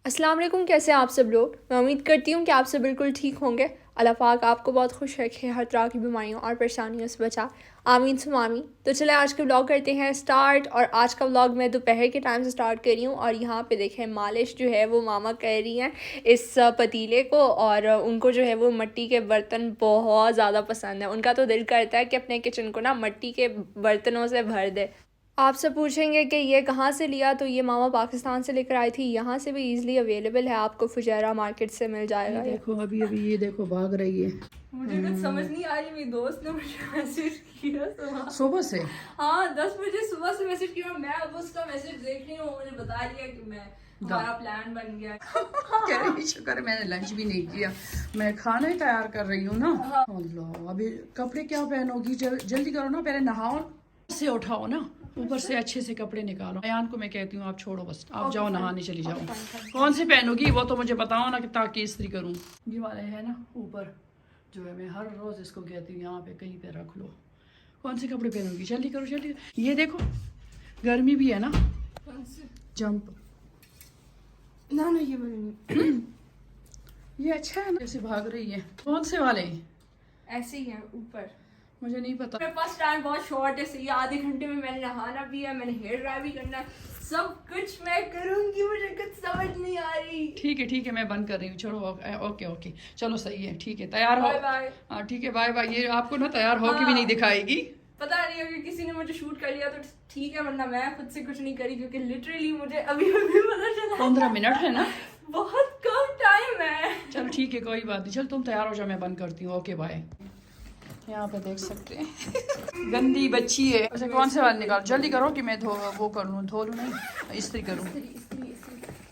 अस्सलाम वालेकुम, कैसे हैं आप सब लोग। मैं उम्मीद करती हूँ कि आप सब बिल्कुल ठीक होंगे। अल्लाह पाक आपको बहुत खुश रखे, हर तरह की बीमारियों और परेशानियों से बचा। आमीन सुम आमीन। तो चले आज का व्लॉग करते हैं स्टार्ट। और आज का व्लॉग मैं दोपहर के टाइम से स्टार्ट कर रही हूँ। और यहाँ पे देखें मालिश जो है वो मामा कर रही हैं इस पतीले को। और उनको जो है वो मिट्टी के बर्तन बहुत ज़्यादा पसंद है। उनका तो दिल करता है कि अपने किचन को ना मिट्टी के बर्तनों से भर दे। आपसे पूछेंगे कि ये कहाँ से लिया, तो ये मामा पाकिस्तान से लेकर आई थी। यहाँ से भी इजीली अवेलेबल है, आपको फुजैरा मार्केट से मिल जाएगा। ये देखो अभी अभी ये देखो भाग रही है। मुझे कुछ समझ नहीं आ रही, मेरी दोस्त ने मुझे मैसेज किया सुबह से। हाँ 10 बजे सुबह से मैसेज किया। मैं अब उसका मैसेज देख रही हूँ, मुझे बता रही है कि मैं हमारा प्लान बन गया। कह रही शुक्र है मैंने लंच भी नहीं किया, मैं खाना ही तैयार कर रही हूँ ना। अल्लाह अभी कपड़े क्या पहनोगी, जल्दी करो ना, पहले नहाओ से उठाओ ना, ऊपर से अच्छे से कपड़े निकालो। अयान को मैं कहती हूँ आप छोड़ो बस, आप जाओ नहाने चली जाओ। कौन से पहनोगी वो तो मुझे बताओ ना कि ताकि इस्त्री करूँ। ये वाले है ना ऊपर, जो है मैं हर रोज इसको कहती हूँ यहाँ पे कहीं पे रख लो। कौन से कपड़े पहनोगी, जल्दी करो जल्दी। ये देखो गर्मी भी है ना। जंप ना ये वाले नहीं। ये अच्छा है ना, कैसे भाग रही है। कौन से वाले, ऐसे ही है ऊपर। मुझे नहीं पता। मेरे पास टाइम बहुत शॉर्ट है, इसलिए आधे घंटे में मैंने नहाना भी है, मैंने हेयर ड्राई भी करना है, सब कुछ मैं करूंगी। मुझे कुछ समझ नहीं आ रही। ठीक है मैं बंद कर रही हूँ, छोड़ो। ओके चलो सही है, ठीक है तैयार हो। बाय। हाँ ठीक है बाय बाय। ये आपको ना तैयार हो के भी नहीं दिखाएगी। पता नहीं अगर किसी ने मुझे शूट कर लिया तो ठीक है, वरना मैं खुद से कुछ नहीं करी, क्योंकि लिटरली मुझे अभी अभी पता चला 15 मिनट है ना, बहुत कम टाइम है। चलो ठीक है कोई बात नहीं। चल तुम तैयार हो जाओ, मैं बंद करती हूँ। Okay bye. यहाँ पे देख सकते हैं गंदी बच्ची है। वैसे कौन से वाले निकालो, जल्दी करो कि मैं वो कर लूँ, धो लूँ नहीं इस्त्री करूँ।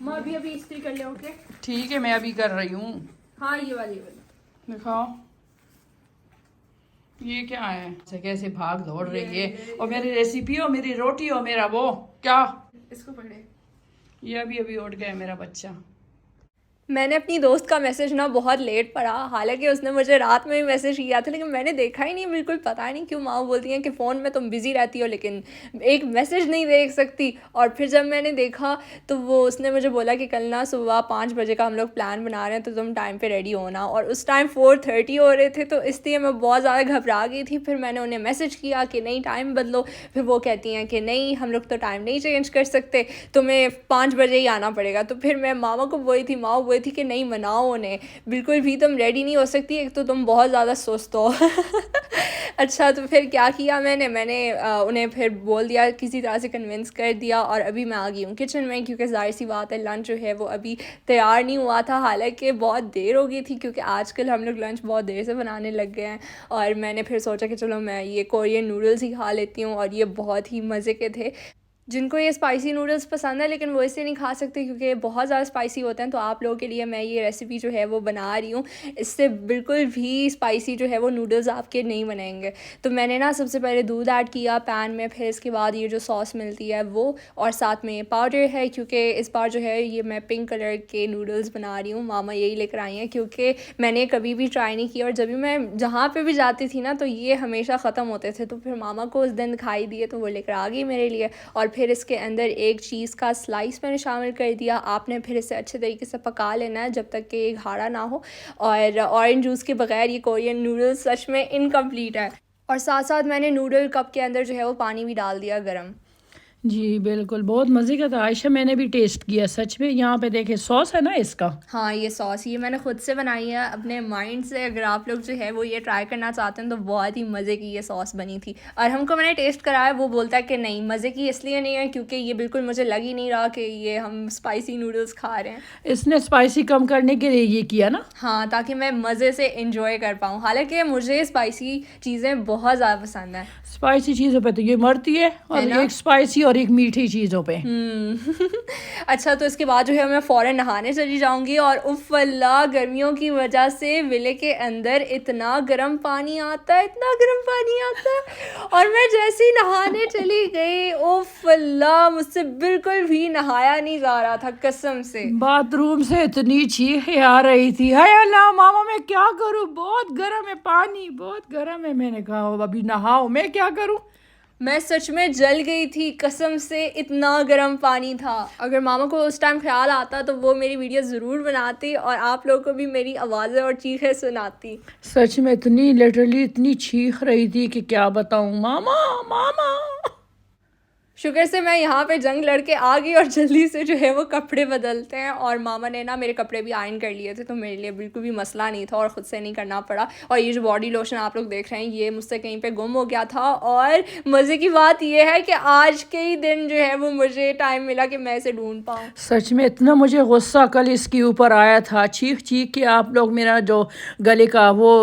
मैं अभी इस्त्री कर लिया। ओके ठीक है मैं अभी कर रही हूँ। हाँ ये वाली दिखाओ ये क्या है, कैसे भाग दौड़ रही है। और मेरी रेसिपी हो, मेरी रोटी हो, मेरा वो क्या। इसको पकड़े। ये अभी उठ गया मेरा बच्चा। मैंने अपनी दोस्त का मैसेज ना बहुत लेट पढ़ा, हालांकि उसने मुझे रात में ही मैसेज किया था, लेकिन मैंने देखा ही नहीं। बिल्कुल पता नहीं क्यों माँ बोलती हैं कि फ़ोन में तुम बिज़ी रहती हो लेकिन एक मैसेज नहीं देख सकती। और फिर जब मैंने देखा तो वो उसने मुझे बोला कि कल ना सुबह 5 बजे का हम लोग प्लान बना रहे हैं, तो तुम टाइम पर रेडी होना। और उस टाइम 4:30 हो रहे थे, तो इसलिए मैं बहुत ज़्यादा घबरा गई थी। फिर मैंने उन्हें मैसेज किया कि नहीं टाइम बदलो। फिर वो कहती हैं कि नहीं हम लोग तो टाइम नहीं चेंज कर सकते, तुम्हें 5 बजे ही आना पड़ेगा। तो फिर मैं मामा को बोली थी, माँ बोली थी कि नहीं मनाओ उन्हें, बिल्कुल भी तुम रेडी नहीं हो सकती, एक तो तुम बहुत ज़्यादा सुस्त हो। अच्छा तो फिर क्या किया मैंने उन्हें फिर बोल दिया, किसी तरह से कन्विंस कर दिया। और अभी मैं आ गई हूँ किचन में, क्योंकि ज़ाहिर सी बात है लंच जो है वो अभी तैयार नहीं हुआ था। हालांकि बहुत देर हो गई थी, क्योंकि आजकल हम लोग लंच बहुत देर से बनाने लग गए हैं। और मैंने फिर सोचा कि चलो मैं ये कोरियन नूडल्स ही खा लेती हूँ, और ये बहुत ही मज़े के थे। जिनको ये स्पाइसी नूडल्स पसंद है लेकिन वो इसे नहीं खा सकते क्योंकि बहुत ज़्यादा स्पाइसी होते हैं, तो आप लोगों के लिए मैं ये रेसिपी जो है वो बना रही हूँ। इससे बिल्कुल भी स्पाइसी जो है वो नूडल्स आपके नहीं बनेंगे। तो मैंने ना सबसे पहले दूध ऐड किया पैन में, फिर इसके बाद ये जो सॉस मिलती है वो, और साथ में पाउडर है, क्योंकि इस बार जो है ये मैं पिंक कलर के नूडल्स बना रही हूँ। मामा यही लेकर आई हैं, क्योंकि मैंने कभी भी ट्राई नहीं किया, और जब भी मैं जहाँ पर भी जाती थी ना तो ये हमेशा ख़त्म होते थे। तो फिर मामा को उस दिन दिखाई दिए तो वो लेकर आ गई मेरे लिए। और फिर इसके अंदर एक चीज़ का स्लाइस मैंने शामिल कर दिया। आपने फिर इसे अच्छे तरीके से पका लेना है जब तक कि ये गाढ़ा ना हो। और ऑरेंज जूस के बगैर ये कोरियन नूडल्स सच में इनकम्प्लीट है। और साथ साथ मैंने नूडल कप के अंदर जो है वो पानी भी डाल दिया गरम। जी बिल्कुल बहुत मज़े का था आयशा, मैंने भी टेस्ट किया सच में। यहाँ पे देखे सॉस है ना इसका। हाँ ये सॉस ये मैंने खुद से बनाई है अपने माइंड से। अगर आप लोग जो है वो ये ट्राई करना चाहते हैं तो बहुत ही मज़े की ये सॉस बनी थी। और हमको मैंने टेस्ट कराया, वो बोलता है कि नहीं मज़े की इसलिए नहीं है क्योंकि ये बिल्कुल मुझे लग ही नहीं रहा कि ये हम स्पाइसी नूडल्स खा रहे हैं। इसने स्पाइसी कम करने के लिए ये किया ना। हाँ ताकि मैं मज़े से इंजॉय कर पाऊँ, हालांकि मुझे स्पाइसी चीज़ें बहुत ज़्यादा पसंद हैं। स्पाइसी चीज़ों पे तो ये मरती है, और एक स्पाइसी और एक मीठी चीज़ों पे। अच्छा तो इसके बाद जो है मैं फ़ौरन नहाने चली जाऊंगी। और उफ़ अल्लाह गर्मियों की वजह से विले के अंदर इतना गर्म पानी आता है, इतना गर्म पानी आता है। और मैं जैसे ही नहाने चली गई, उफ़ अल्लाह मुझसे बिल्कुल भी नहाया नहीं जा रहा था कसम से। बाथरूम से इतनी चीखें आ रही थी, हाय अल्लाह मामा मैं क्या करूं, बहुत गर्म है पानी, बहुत गर्म है। मैंने कहा अभी नहाओ, मैं क्या करूं। मैं सच में जल गई थी कसम से, इतना गर्म पानी था। अगर मामा को उस टाइम ख्याल आता तो वो मेरी वीडियो ज़रूर बनाती और आप लोगों को भी मेरी आवाज़ें और चीखें सुनाती। सच में इतनी लिटरली इतनी चीख रही थी कि क्या बताऊं, मामा मामा। शुक्र से मैं यहाँ पे जंग लड़के आ गई और जल्दी से जो है वो कपड़े बदलते हैं, और मामा ने ना मेरे कपड़े भी आयरन कर लिए थे तो मेरे लिए बिल्कुल भी मसला नहीं था और ख़ुद से नहीं करना पड़ा। और ये जो बॉडी लोशन आप लोग देख रहे हैं ये मुझसे कहीं पे गुम हो गया था, और मज़े की बात ये है कि आज के ही दिन जो है वो मुझे टाइम मिला कि मैं इसे ढूंढ पाऊँ। सच में इतना मुझे गुस्सा कल इसके ऊपर आया था, चीख चीख के। आप लोग मेरा जो गले का वो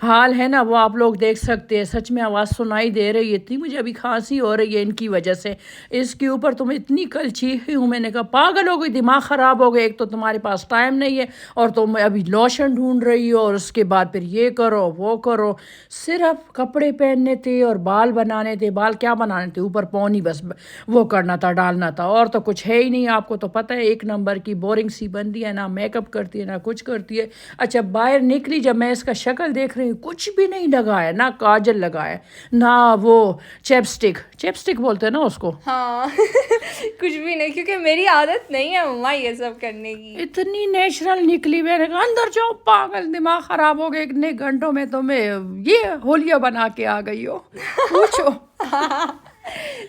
हाल है ना वो आप लोग देख सकते हैं। सच में आवाज़ सुनाई दे रही है, इतनी मुझे अभी खांसी हो रही है इनकी वजह से। इसके ऊपर तुम इतनी कल चीखी हूँ, मैंने कहा पागल हो गई, दिमाग ख़राब हो गया। एक तो तुम्हारे पास टाइम नहीं है और तुम अभी लोशन ढूंढ रही हो और उसके बाद फिर ये करो वो करो। सिर्फ कपड़े पहनने थे और बाल बनाने थे। बाल क्या बनाने थे, ऊपर पौनी बस वो करना था, डालना था, और तो कुछ है ही नहीं। आपको तो पता है एक नंबर की बोरिंग सी बंदी है, ना मेकअप करती है ना कुछ करती है। अच्छा बाहर निकली जब मैं इसका शक्ल देख रही हूँ, कुछ भी नहीं लगाया, ना काजल लगाया ना वो चैपस्टिक बोलते हैं ना उसको। हाँ कुछ भी नहीं, क्योंकि मेरी आदत नहीं है मम्मा ये सब करने की। इतनी नेचुरल निकली, मैंने कहा अंदर जाओ पागल, दिमाग खराब हो गया। इतने घंटों में तुम्हें ये होलिया बना के आ गई हो, पूछो।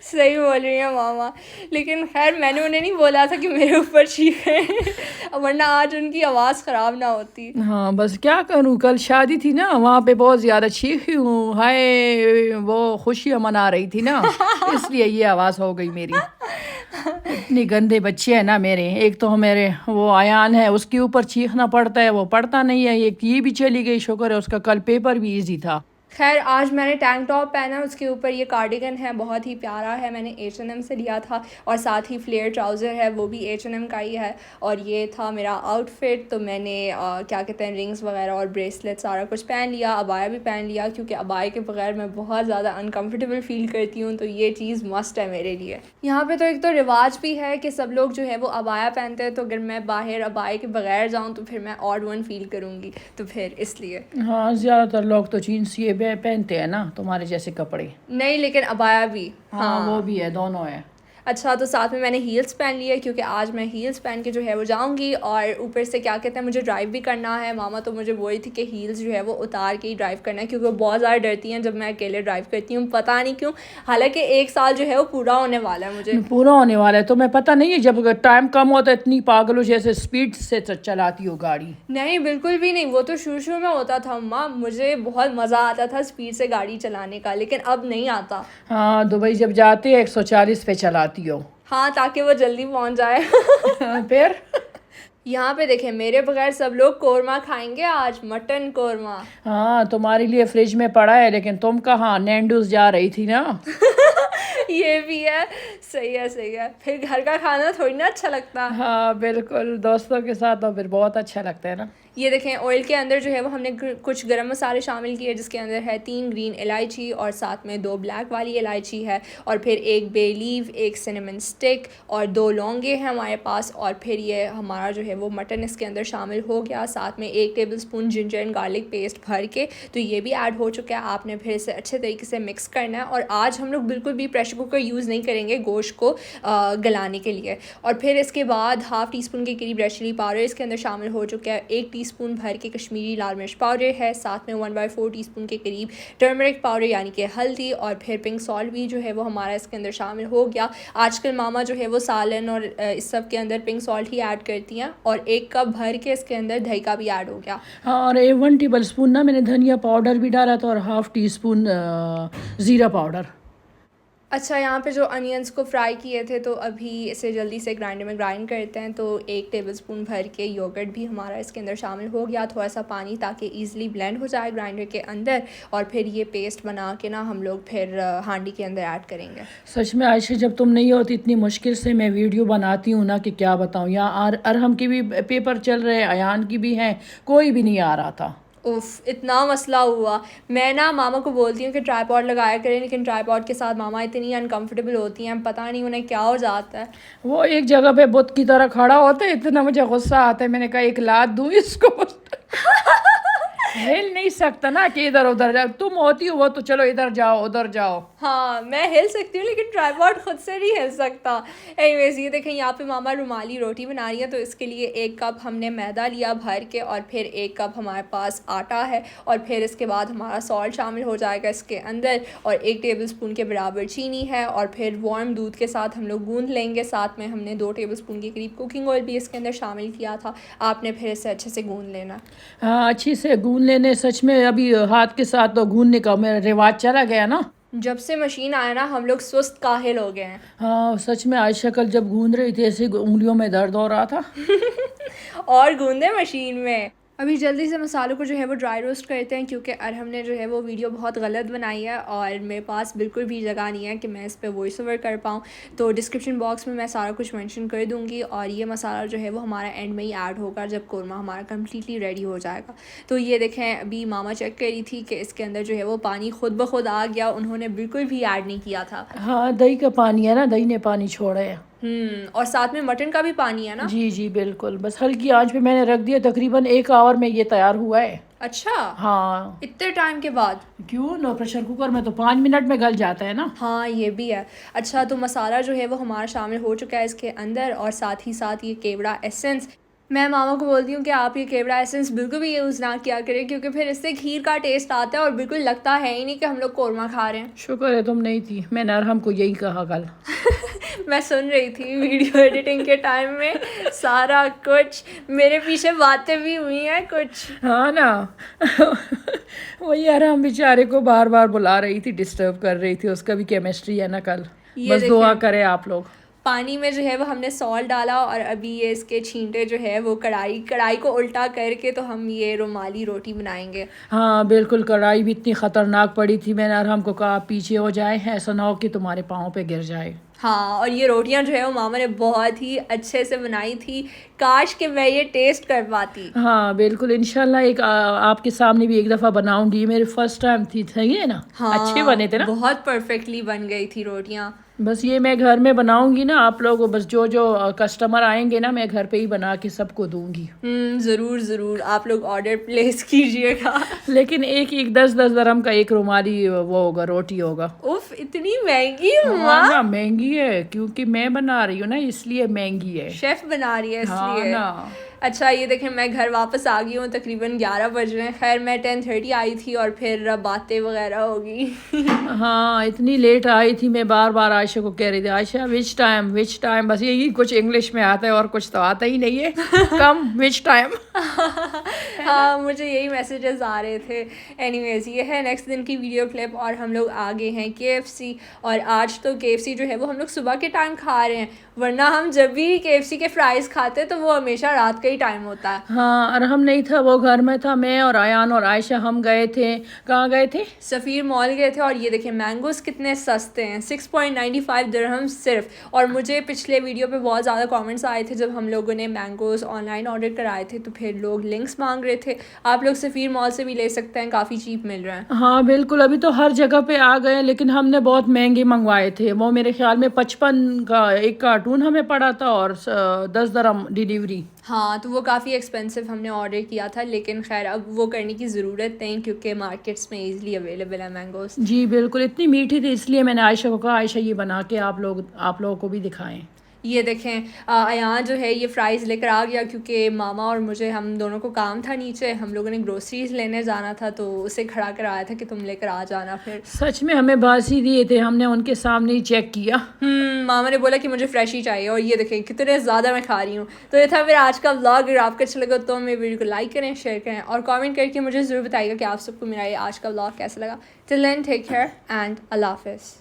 सही बोल रही है मामा, लेकिन खैर मैंने उन्हें नहीं बोला था कि मेरे ऊपर चीखें वरना आज उनकी आवाज़ ख़राब ना होती। हाँ बस क्या करूँ, कल शादी थी ना, वहाँ पे बहुत ज़्यादा चीखी हूँ। हाय वो खुशियाँ मना रही थी ना इसलिए ये आवाज़ हो गई मेरी। इतनी गंदे बच्चे हैं ना मेरे। एक तो मेरे वो आयान है, उसके ऊपर चीखना पड़ता है, वो पढ़ता नहीं है। एक ये भी चली गई, शुक्र है उसका कल पेपर भी इजी था। खैर आज मैंने टैंक टॉप पहना, उसके ऊपर ये कार्डिगन है, बहुत ही प्यारा है, मैंने H&M से लिया था। और साथ ही फ्लेयर ट्राउज़र है, वो भी H&M का ही है। और ये था मेरा आउटफिट, तो मैंने क्या कहते हैं रिंग्स वगैरह और ब्रेसलेट सारा कुछ पहन लिया। अबाया भी पहन लिया, क्योंकि अबाया के बगैर मैं बहुत ज़्यादा अनकम्फर्टेबल फ़ील करती हूँ, तो ये चीज़ मस्ट है मेरे लिए। यहाँ पर तो एक तो रिवाज भी है कि सब लोग जो है वो अबाया पहनते हैं, तो अगर मैं बाहर अबाया के बगैर जाऊँ तो फिर मैं ऑड वन फ़ील करूँगी, तो फिर इसलिए। हाँ ज़्यादातर लोग तो जीन्स ये पहनते हैं ना, तुम्हारे जैसे कपड़े नहीं, लेकिन अबाया भी। हाँ वो भी है, दोनों है। अच्छा तो साथ में मैंने हील्स पहन लिए, क्योंकि आज मैं हील्स पहन के जो है वो जाऊंगी। और ऊपर से क्या कहते हैं मुझे ड्राइव भी करना है। मामा तो मुझे बोली थी कि हील्स जो है वो उतार के ही ड्राइव करना है, क्योंकि वो बहुत ज़्यादा डरती हैं जब मैं अकेले ड्राइव करती हूँ, पता नहीं क्यों। हालांकि 1 साल जो है वो पूरा होने वाला है, मुझे पूरा होने वाला है। तो मैं पता नहीं है जब टाइम कम होता है इतनी पागल हो जैसे स्पीड से चलाती हो गाड़ी। नहीं बिल्कुल भी नहीं, वो तो शुरू में होता था अम्मा, मुझे बहुत मज़ा आता था स्पीड से गाड़ी चलाने का, लेकिन अब नहीं आता। हाँ दुबई जब जाते 140 पे चलाती हो। हाँ ताकि वो जल्दी पहुँच जाए फिर यहाँ पे देखें मेरे बगैर सब लोग कोरमा खाएंगे आज, मटन कोरमा। हाँ तुम्हारे लिए फ्रिज में पड़ा है, लेकिन तुम कहाँ नैंडूस जा रही थी ना ये भी है, सही है सही है। फिर घर का खाना थोड़ी ना अच्छा लगता। हाँ बिल्कुल, दोस्तों के साथ तो फिर बहुत अच्छा लगता है ना। ये देखें ऑयल के अंदर जो है वो हमने कुछ गरम मसाले शामिल किए, जिसके अंदर है 3 ग्रीन इलायची और साथ में 2 ब्लैक वाली इलायची है, और फिर 1 बे लीफ, 1 सिनेमन स्टिक और 2 लौंगे हैं हमारे पास। और फिर ये हमारा जो है वो मटन इसके अंदर शामिल हो गया, साथ में 1 tablespoon ginger and garlic paste भर के, तो ये भी ऐड हो चुका है। आपने फिर इसे अच्छे तरीके से मिक्स करना है। और आज हम लोग बिल्कुल भी प्रेशर कुकर यूज़ नहीं करेंगे गोश्त को गलाने के लिए। और फिर इसके बाद हाफ़ टी स्पून के करीब रेड चिली पाउडर इसके अंदर शामिल हो चुका है। 1 टीस्पून भर के कश्मीरी लाल मिर्च पाउडर है, साथ में 1/4 टीस्पून के करीब टर्मरिक पाउडर यानी कि हल्दी, और फिर पिंक सॉल्ट भी जो है वो हमारा इसके अंदर शामिल हो गया। आजकल मामा जो है वो सालन और इस सब के अंदर पिंक सॉल्ट ही ऐड करती हैं। और 1 कप भर के इसके अंदर दही का भी ऐड हो गया। हाँ और 1 टेबलस्पून ना मैंने धनिया पाउडर भी डाला था और हाफ़ टी स्पून ज़ीरा पाउडर। अच्छा यहाँ पे जो अनियंस को फ्राई किए थे, तो अभी इसे जल्दी से ग्राइंडर में ग्राइंड करते हैं। तो 1 टेबलस्पून भर के योगर्ट भी हमारा इसके अंदर शामिल हो गया, थोड़ा सा पानी, ताकि ईज़िली ब्लेंड हो जाए ग्राइंडर के अंदर। और फिर ये पेस्ट बना के ना हम लोग फिर हांडी के अंदर ऐड करेंगे। सच में आयशा जब तुम नहीं होती इतनी मुश्किल से मैं वीडियो बनाती हूँ ना कि क्या बताऊँ। यहाँ अरहम की भी पेपर चल रहे हैं, अयान की भी हैं, कोई भी नहीं आ रहा था। उफ इतना मसला हुआ। मैं ना मामा को बोलती हूँ कि ट्राईपॉड लगाया करें, लेकिन ट्राईपॉड के साथ मामा इतनी अनकंफर्टेबल होती हैं, पता नहीं उन्हें क्या हो जाता है। वो एक जगह पे बुत की तरह खड़ा होता है, इतना मुझे गुस्सा आता है। मैंने कहा एक लात दूँ इसको हिल नहीं सकता ना कि इधर उधर जाओ, तुम होती हो वो तो चलो इधर जाओ उधर जाओ। हाँ मैं हिल सकती हूँ लेकिन ट्राइपॉड खुद से नहीं हिल सकता। एनीवेज ये देखें यहाँ पे मामा रुमाली रोटी बना रही है, तो इसके लिए 1 कप हमने मैदा लिया भर के, और फिर 1 कप हमारे पास आटा है, और फिर इसके बाद हमारा सॉल्ट शामिल हो जाएगा इसके अंदर, और 1 टेबलस्पून के बराबर चीनी है, और फिर वार्म दूध के साथ हम लोग गूंद लेंगे। साथ में हमने 2 टेबलस्पून के करीब कुकिंग ऑयल भी इसके अंदर शामिल किया था। आपने फिर इसे अच्छे से गूंद लेना। हाँ अच्छी से गूंद लेने, सच में अभी हाथ के साथ तो गूंदने का मेरा रिवाज चला गया ना। जब से मशीन आया ना हम लोग सुस्त काहिल हो गए हैं। हाँ सच में, आयशा कल जब गूंद रही थी ऐसे उंगलियों में दर्द हो रहा था। और गूंदे मशीन में। अभी जल्दी से मसालों को जो है वो ड्राई रोस्ट करते हैं, क्योंकि अरहम ने जो है वो वीडियो बहुत गलत बनाई है और मेरे पास बिल्कुल भी जगह नहीं है कि मैं इस पर वॉइस ओवर कर पाऊँ। तो डिस्क्रिप्शन बॉक्स में मैं सारा कुछ मेंशन कर दूँगी, और ये मसाला जो है वो हमारा एंड में ही ऐड होगा जब कोरमा हमारा कम्प्लीटली रेडी हो जाएगा। तो ये देखें अभी मामा चेक करी थी कि इसके अंदर जो है वो पानी खुद ब खुद आ गया, उन्होंने बिल्कुल भी ऐड नहीं किया था। हाँ दही का पानी है ना, दही ने पानी छोड़ा है। और साथ में मटन का भी पानी है ना। जी जी बिल्कुल, बस हल्की आंच पे मैंने रख दिया, तकरीबन 1 आवर में ये तैयार हुआ है। अच्छा हाँ इतने टाइम के बाद? क्यों, नो प्रेशर कुकर में तो 5 मिनट में गल जाता है ना। हाँ ये भी है। अच्छा तो मसाला जो है वो हमारा शामिल हो चुका है इसके अंदर, और साथ ही साथ ये केवड़ा एसेंस। मैं मामा को बोलती हूँ कि आप ये केवड़ा एसेंस बिल्कुल भी यूज़ ना किया करें, क्योंकि फिर इससे खीर का टेस्ट आता है और बिल्कुल लगता है ही नहीं कि हम लोग कोरमा खा रहे हैं। शुक्र है तुम नहीं थी, मैंने अरहम को यही कहा कल। मैं सुन रही थी वीडियो एडिटिंग के टाइम में सारा कुछ, मेरे पीछे बातें भी हुई हैं कुछ। हाँ ना। वही अरहम बेचारे को बार बार बुला रही थी, डिस्टर्ब कर रही थी, उसका भी केमिस्ट्री है ना कल। ये बस दुआ करें आप लोग। पानी में जो है वो हमने सॉल्ट डाला, और अभी ये इसके छींटे जो है वो कढ़ाई को उल्टा करके तो हम ये रुमाली रोटी बनाएंगे। हाँ बिल्कुल, कढ़ाई भी इतनी ख़तरनाक पड़ी थी, मैंने अरहम को कहा पीछे हो जाए, ऐसा ना हो कि तुम्हारे पाँव पे गिर जाए। हाँ और ये रोटियां जो है वो मामा ने बहुत ही अच्छे से बनाई थी, काश कि मैं ये टेस्ट कर पाती। हाँ बिल्कुल, इंशाल्लाह एक आपके सामने भी एक दफ़ा बनाऊंगी, मेरे फर्स्ट टाइम थी, सही है ना। हाँ अच्छे बने थे ना, बहुत परफेक्टली बन गई थी रोटियां। बस ये मैं घर में बनाऊंगी ना, आप लोगों बस जो जो कस्टमर आएंगे ना, मैं घर पे ही बना के सबको दूंगी। ज़रूर ज़रूर आप लोग ऑर्डर प्लेस कीजिएगा। लेकिन एक एक 10-10 दरम का एक रुमाली वो होगा, रोटी होगा। उफ इतनी महंगी हाँ ना, महंगी है क्योंकि मैं बना रही हूँ ना, इसलिए महंगी है। शेफ बना रही है हाँ इसलिए ना। अच्छा ये देखें मैं घर वापस आ गई हूँ, तकरीबन 11 बज रहे हैं। खैर मैं 10:30 आई थी और फिर बातें वगैरह होगी। हाँ इतनी लेट आई थी, मैं बार बार आयशा को कह रही थी, आयशा विच टाइम, बस यही कुछ इंग्लिश में आता है और कुछ तो आता ही नहीं है। कम विच टाइम। हाँ मुझे यही मैसेजेस आ रहे थे। एनीवेज ये है नेक्स्ट दिन की वीडियो क्लिप, और हम लोग आ गए हैं KFC। और आज तो KFC जो है वो हम लोग सुबह के टाइम खा रहे हैं, वरना हम जब भी KFC के फ्राइज़ खाते तो वो हमेशा रात का ही टाइम होता है। हाँ अरहम नहीं था, वो घर में था, मैं और आयान और आयशा हम गए थे। कहाँ गए थे? सफ़ीर मॉल गए थे। और ये देखिए मैंगोज़ कितने सस्ते हैं, 6.95 दिरहम सिर्फ। और मुझे पिछले वीडियो पे बहुत ज़्यादा कमेंट्स आए थे जब हम लोगों ने मैंगोज़ ऑनलाइन ऑर्डर कराए थे, तो फिर लोग लिंक्स मांग रहे थे। आप लोग सफ़ीर मॉल से भी ले सकते हैं, काफ़ी चीप मिल रहा है। हाँ बिल्कुल, अभी तो हर जगह पे आ गए, लेकिन हमने बहुत महंगे मंगवाए थे। वो मेरे ख्याल में 55 का एक कार्टून हमें पड़ा था और 10 दरम डिलीवरी। हाँ तो वो काफ़ी एक्सपेंसिव हमने ऑर्डर किया था, लेकिन खैर अब वो करने की ज़रूरत नहीं क्योंकि मार्केट्स में ईज़िली अवेलेबल है मैंगोज़। जी बिल्कुल, इतनी मीठी थी, इसलिए मैंने आयशा को कहा आयशा ये बना के आप लोगों को भी दिखाएं। ये देखें अयान जो है ये फ्राइज़ लेकर आ गया, क्योंकि मामा और मुझे हम दोनों को काम था नीचे, हम लोगों ने ग्रोसरीज लेने जाना था, तो उसे खड़ा कराया था कि तुम लेकर आ जाना। फिर सच में हमें बासी दिए थे, हमने उनके सामने ही चेक किया। मामा ने बोला कि मुझे फ्रेश ही चाहिए, और ये देखें कितने ज़्यादा मैं खा रही हूँ। तो ये था मेरा आज का व्लॉग। अगर आपको अच्छा लगा तो मेरे वीडियो को लाइक करें, शेयर करें और कमेंट करके मुझे ज़रूर बताइएगा कि आप सबको मेरा ये आज का व्लॉग कैसा लगा। Till then take care and अल्लाह हाफ़िज़।